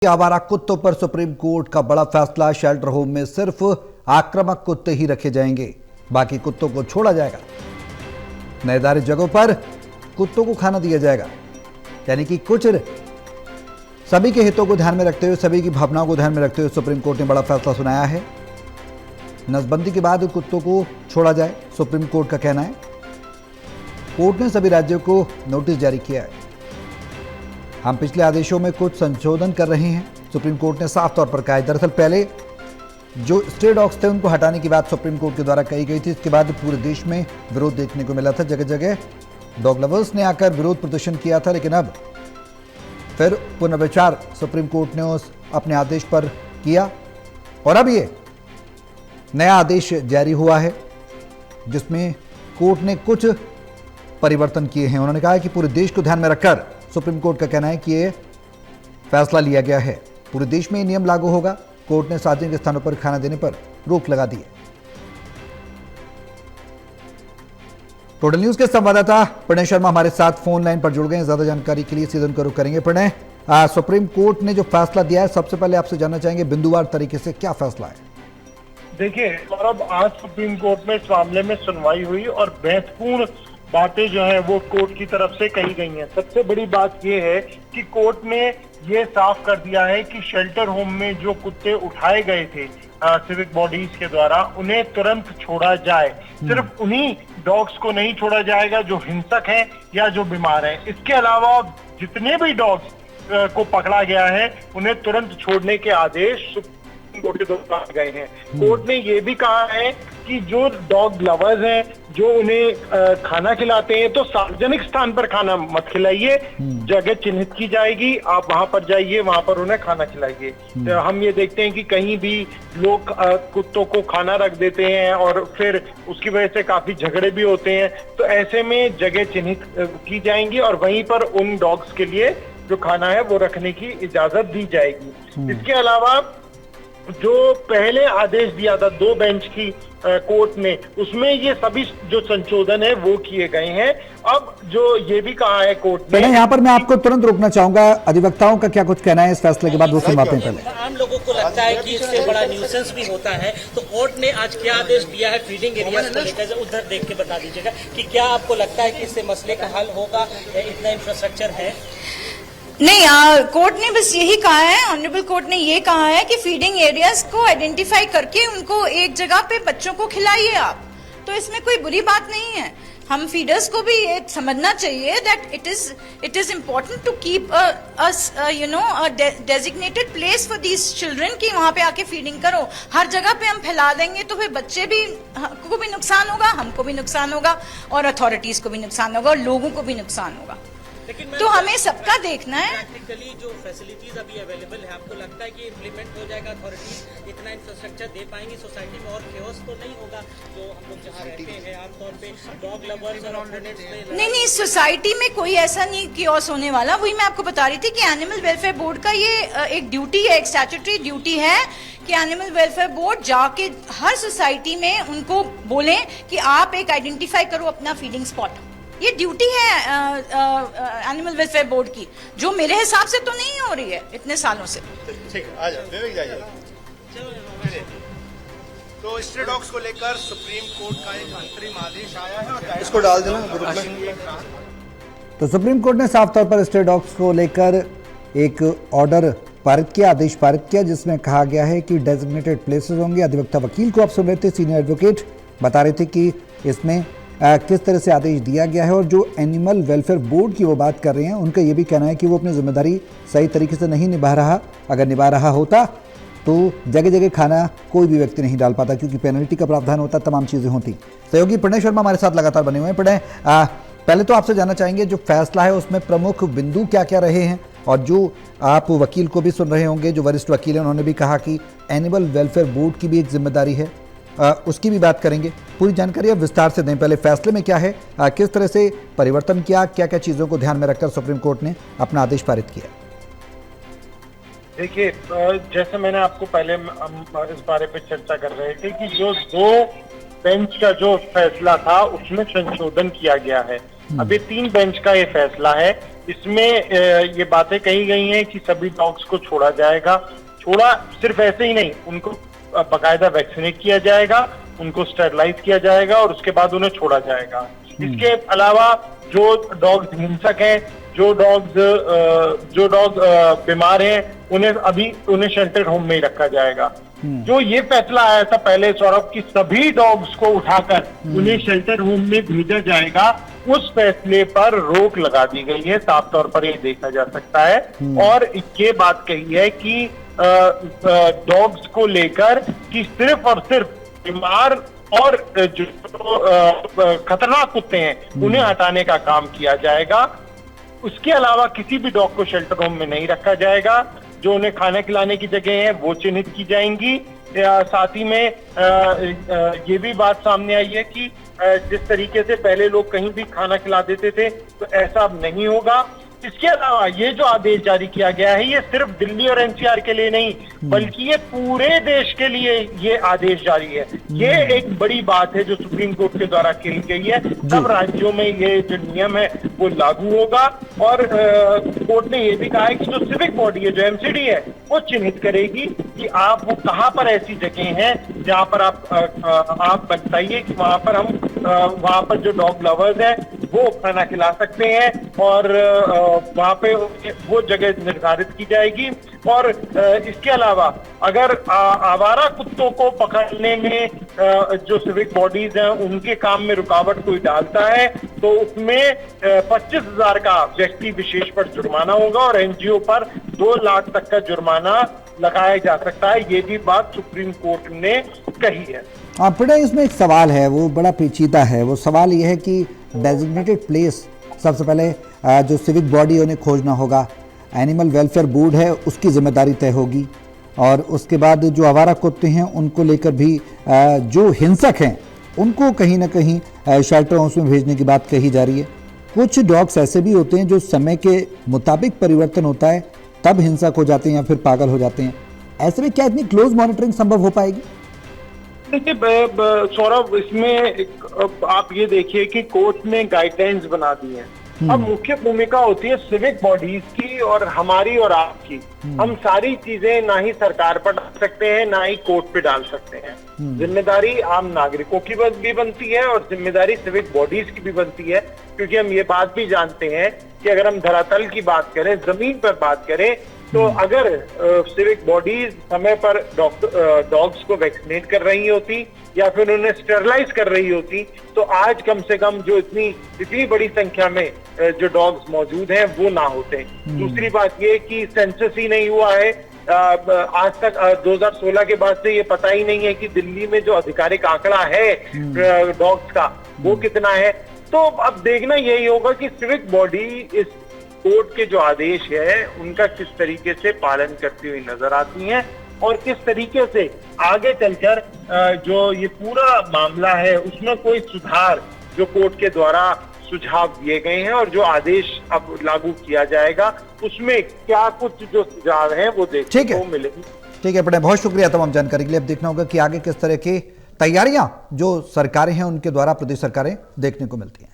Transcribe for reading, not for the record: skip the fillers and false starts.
आवारा कुत्तों पर सुप्रीम कोर्ट का बड़ा फैसला। शेल्टर होम में सिर्फ आक्रामक कुत्ते ही रखे जाएंगे, बाकी कुत्तों को छोड़ा जाएगा। निर्धारित जगहों पर कुत्तों को खाना दिया जाएगा, यानी कि कुछ सभी के हितों को ध्यान में रखते हुए, सभी की भावनाओं को ध्यान में रखते हुए सुप्रीम कोर्ट ने बड़ा फैसला सुनाया है। नसबंदी के बाद कुत्तों को छोड़ा जाए, सुप्रीम कोर्ट का कहना है। कोर्ट ने सभी राज्यों को नोटिस जारी किया है। हम पिछले आदेशों में कुछ संशोधन कर रहे हैं, सुप्रीम कोर्ट ने साफ तौर पर कहा है। दरअसल पहले जो स्ट्रे डॉग्स थे उनको हटाने की बात सुप्रीम कोर्ट के द्वारा कही गई थी। इसके बाद पूरे देश में विरोध देखने को मिला था, जगह जगह डॉग लवर्स ने आकर विरोध प्रदर्शन किया था। लेकिन अब फिर पुनर्विचार सुप्रीम कोर्ट ने उस अपने आदेश पर किया और अब ये नया आदेश जारी हुआ है, जिसमें कोर्ट ने कुछ परिवर्तन किए हैं। उन्होंने कहा है कि पूरे देश को ध्यान में रखकर सुप्रीम कोर्ट का कहना है कि ये फैसला लिया गया है। पूरे देश में ये नियम लागू होगा। कोर्ट ने सार्वजनिक स्थानों पर खाना देने पर रोक लगा दी है। टोटल न्यूज के संवाददाता प्रणय शर्मा हमारे साथ फोन लाइन पर जुड़ गए हैं। ज्यादा जानकारी के लिए सीधन को रुख करेंगे। प्रणय, सुप्रीम कोर्ट ने जो फैसला दिया है, सबसे पहले आपसे जानना चाहेंगे बिंदुवार तरीके से क्या फैसला है? देखिए, और आज सुप्रीम कोर्ट में इस मामले में सुनवाई हुई और महत्वपूर्ण बातें जो है वो कोर्ट की तरफ से कही गई हैं। सबसे बड़ी बात ये है कि कोर्ट ने ये साफ कर दिया है कि शेल्टर होम में जो कुत्ते उठाए गए थे सिविक बॉडीज के द्वारा, उन्हें तुरंत छोड़ा जाए। सिर्फ उन्हीं डॉग्स को नहीं छोड़ा जाएगा जो हिंसक हैं या जो बीमार हैं। इसके अलावा जितने भी डॉग्स को पकड़ा गया है उन्हें तुरंत छोड़ने के आदेश कोर्ट के द्वारा गए हैं। कोर्ट ने ये भी कहा है कि जो डॉग लवर्स हैं, जो उन्हें खाना खिलाते हैं, तो सार्वजनिक स्थान पर खाना मत खिलाइए। जगह चिन्हित की जाएगी, आप वहां पर जाइए, वहां पर उन्हें खाना खिलाइए। तो हम ये देखते हैं कि कहीं भी लोग कुत्तों को खाना रख देते हैं और फिर उसकी वजह से काफी झगड़े भी होते हैं। तो ऐसे में जगह चिन्हित की जाएंगी और वहीं पर उन डॉग्स के लिए जो खाना है वो रखने की इजाजत दी जाएगी। इसके अलावा जो पहले आदेश दिया था 2 बेंच की कोर्ट ने, उसमें ये सभी जो संशोधन है वो किए गए हैं। अब जो ये भी कहा है कोर्ट ने, यहाँ पर मैं आपको तुरंत रोकना चाहूंगा। अधिवक्ताओं का क्या कुछ कहना है इस फैसले के बाद, वो सुनवाते हैं। पहले आम लोगों को लगता है कि इससे बड़ा न्यूसेंस भी होता है, तो कोर्ट ने आज क्या आदेश दिया है फीडिंग एरिया को लेकर, उधर देख के बता दीजिएगा कि क्या आपको लगता है कि इससे मसले का हल होगा? इतना इंफ्रास्ट्रक्चर है? नहीं, कोर्ट ने बस यही कहा है, ऑनरेबल कोर्ट ने ये कहा है कि फीडिंग एरियाज को आइडेंटिफाई करके उनको एक जगह पे बच्चों को खिलाइए आप। तो इसमें कोई बुरी बात नहीं है। हम फीडर्स को भी ये समझना चाहिए that it is important to keep designated place for these children कि वहां पे आके फीडिंग करो। हर जगह पे हम फैला देंगे तो फिर बच्चे भी को भी नुकसान होगा, हमको भी नुकसान होगा और अथॉरिटीज को भी नुकसान होगा और लोगों को भी नुकसान होगा। तो हमें सबका देखना है। प्रैक्टिकली जो फैसिलिटीज अभी अवेलेबल है, आपको लगता है कि इम्प्लीमेंट हो जाएगा? अथॉरिटीज इतना इंफ्रास्ट्रक्चर दे पाएंगी? सोसाइटी में और केओस तो नहीं होगा जो हम लोग जहाँ रहते हैं आमतौर पे डॉग लवर्स और ओपोनेंट्स में? नहीं, सोसाइटी में कोई ऐसा नहीं केओस होने वाला। वही मैं आपको बता रही थी कि एनिमल वेलफेयर बोर्ड का ये एक ड्यूटी है, एक स्टैट्यूटरी ड्यूटी है कि एनिमल वेलफेयर बोर्ड जाके हर सोसाइटी में उनको बोले कि आप एक आइडेंटिफाई करो अपना फीडिंग स्पॉट। ये ड्यूटी है एनिमल वेलफेयर बोर्ड की, जो मेरे हिसाब से तो नहीं हो रही है इतने सालों से। ठीक है, आ जाओ, विवेक जाइए। तो स्ट्रे डॉग्स को लेकर सुप्रीम कोर्ट का एक अंतरिम आदेश आया है और इसको डाल देना ग्रुप में। तो सुप्रीम कोर्ट ने साफ तौर पर स्ट्रे डॉग्स को लेकर एक ऑर्डर पारित किया, आदेश पारित किया, जिसमें कहा गया है कि डेजिग्नेटेड प्लेसेस होंगे। अधिवक्ता वकील को आप सुन रहे थे, सीनियर एडवोकेट बता रहे थे कि इसमें किस तरह से आदेश दिया गया है। और जो एनिमल वेलफेयर बोर्ड की वो बात कर रहे हैं, उनका ये भी कहना है कि वो अपनी जिम्मेदारी सही तरीके से नहीं निभा रहा। अगर निभा रहा होता तो जगह जगह खाना कोई भी व्यक्ति नहीं डाल पाता, क्योंकि पेनल्टी का प्रावधान होता, तमाम चीज़ें होती। सहयोगी प्रणय शर्मा हमारे साथ लगातार बने हुए हैं। प्रणय, पहले तो आपसे जानना चाहेंगे जो फैसला है उसमें प्रमुख बिंदु क्या क्या रहे हैं, और जो आप वकील को भी सुन रहे होंगे, जो वरिष्ठ वकील हैं, उन्होंने भी कहा कि एनिमल वेलफेयर बोर्ड की भी एक जिम्मेदारी है, उसकी भी बात करेंगे। पूरी जानकारी आप विस्तार से दें। पहले फैसले में क्या है, किस तरह से परिवर्तन किया, क्या क्या चीज़ों को ध्यान में रखकर सुप्रीम कोर्ट ने अपना आदेश पारित किया? देखिए, जैसे मैंने आपको पहले इस बारे पे चर्चा कर रहे थे कि जो 2 बेंच का जो फैसला था उसमें संशोधन किया गया है। अब ये 3 बेंच का ये फैसला है। इसमें ये बातें कही गई हैं कि सभी डॉग्स को छोड़ा जाएगा। छोड़ा सिर्फ ऐसे ही नहीं, उनको बाकायदा वैक्सीनेट किया जाएगा, उनको स्टेरलाइज किया जाएगा और उसके बाद उन्हें छोड़ा जाएगा। इसके अलावा जो डॉग्स हिंसक हैं, जो डॉग बीमार हैं, उन्हें शेल्टर होम में ही रखा जाएगा। जो ये फैसला आया था पहले सौरभ की सभी डॉग्स को उठाकर उन्हें शेल्टर होम में भेजा जाएगा, उस फैसले पर रोक लगा दी गई है। साफ तौर पर ये देखा जा सकता है और ये बात कही है कि डॉग्स को लेकर कि सिर्फ और सिर्फ बीमार और जो खतरनाक कुत्ते हैं उन्हें हटाने का काम किया जाएगा। उसके अलावा किसी भी डॉग को शेल्टर होम में नहीं रखा जाएगा। जो उन्हें खाना खिलाने की जगह है वो चिन्हित की जाएंगी। साथ ही में ये भी बात सामने आई है कि जिस तरीके से पहले लोग कहीं भी खाना खिला देते थे तो ऐसा अब नहीं होगा। इसके अलावा ये जो आदेश जारी किया गया है ये सिर्फ दिल्ली और एनसीआर के लिए नहीं बल्कि ये पूरे देश के लिए ये आदेश जारी है। ये एक बड़ी बात है जो सुप्रीम कोर्ट के द्वारा की गई है। सब राज्यों में ये जो नियम है वो लागू होगा और कोर्ट ने ये भी कहा है कि जो सिविक बॉडी है, जो एमसीडी है, वो चिन्हित करेगी कि आप वो कहाँ पर ऐसी जगह हैं जहाँ पर आप बताइए कि वहां पर जो डॉग लवर्स हैं वो खाना खिला सकते हैं और वहां पे वो जगह निर्धारित की जाएगी। और इसके अलावा अगर आवारा कुत्तों को पकड़ने में जो सिविक बॉडीज हैं उनके काम में रुकावट कोई डालता है तो उसमें 25,000 का व्यक्ति विशेष पर जुर्माना होगा और एनजीओ पर 2 लाख तक का जुर्माना लगाया जा सकता है। ये भी बात सुप्रीम कोर्ट ने कही है। बेटा इसमें एक सवाल है, वो बड़ा पेचीदा है। वो सवाल ये है कि डेजिग्नेटेड प्लेस सबसे पहले जो सिविक बॉडी उन्हें खोजना होगा, एनिमल वेलफेयर बोर्ड है उसकी जिम्मेदारी तय होगी और उसके बाद जो आवारा कुत्ते हैं उनको लेकर भी जो हिंसक हैं उनको कहीं ना कहीं शेल्टर हाउस में भेजने की बात कही जा रही है। कुछ डॉग्स ऐसे भी होते हैं जो समय के मुताबिक परिवर्तन होता है तब हिंसक हो जाते हैं या फिर पागल हो जाते हैं। ऐसे में क्या इतनी क्लोज मॉनिटरिंग संभव हो पाएगी? देखिए सौरभ, इसमें आप ये देखिए कि कोर्ट ने गाइडलाइंस बना दी हैं। अब मुख्य भूमिका होती है सिविक बॉडीज की और हमारी और आपकी। हम सारी चीजें ना ही सरकार पर डाल सकते हैं ना ही कोर्ट पे डाल सकते हैं। जिम्मेदारी आम नागरिकों की भी बनती है और जिम्मेदारी सिविक बॉडीज की भी बनती है, क्योंकि हम ये बात भी जानते हैं कि अगर हम धरातल की बात करें, जमीन पर बात करें, तो अगर सिविक बॉडीज समय पर डॉग्स को वैक्सीनेट कर रही होती या फिर उन्हें स्टेरलाइज कर रही होती तो आज कम से कम जो इतनी बड़ी संख्या में जो डॉग्स मौजूद हैं वो ना होते। दूसरी बात ये कि सेंसस ही नहीं हुआ है आज तक। 2016 के बाद से ये पता ही नहीं है कि दिल्ली में जो आधिकारिक आंकड़ा है डॉग्स का वो कितना है। तो अब देखना यही होगा कि सिविक बॉडी इस कोर्ट के जो आदेश है उनका किस तरीके से पालन करती हुई नजर आती हैं और किस तरीके से आगे चलकर जो ये पूरा मामला है उसमें कोई सुधार जो कोर्ट के द्वारा सुझाव दिए गए हैं और जो आदेश अब लागू किया जाएगा उसमें क्या कुछ जो सुझाव हैं वो देखने को मिलेगी। ठीक है, बड़े बहुत शुक्रिया तमाम जानकारी के लिए। अब देखना होगा कि आगे किस तरह की तैयारियां जो सरकारें हैं उनके द्वारा प्रदेश सरकारें देखने को मिलती हैं।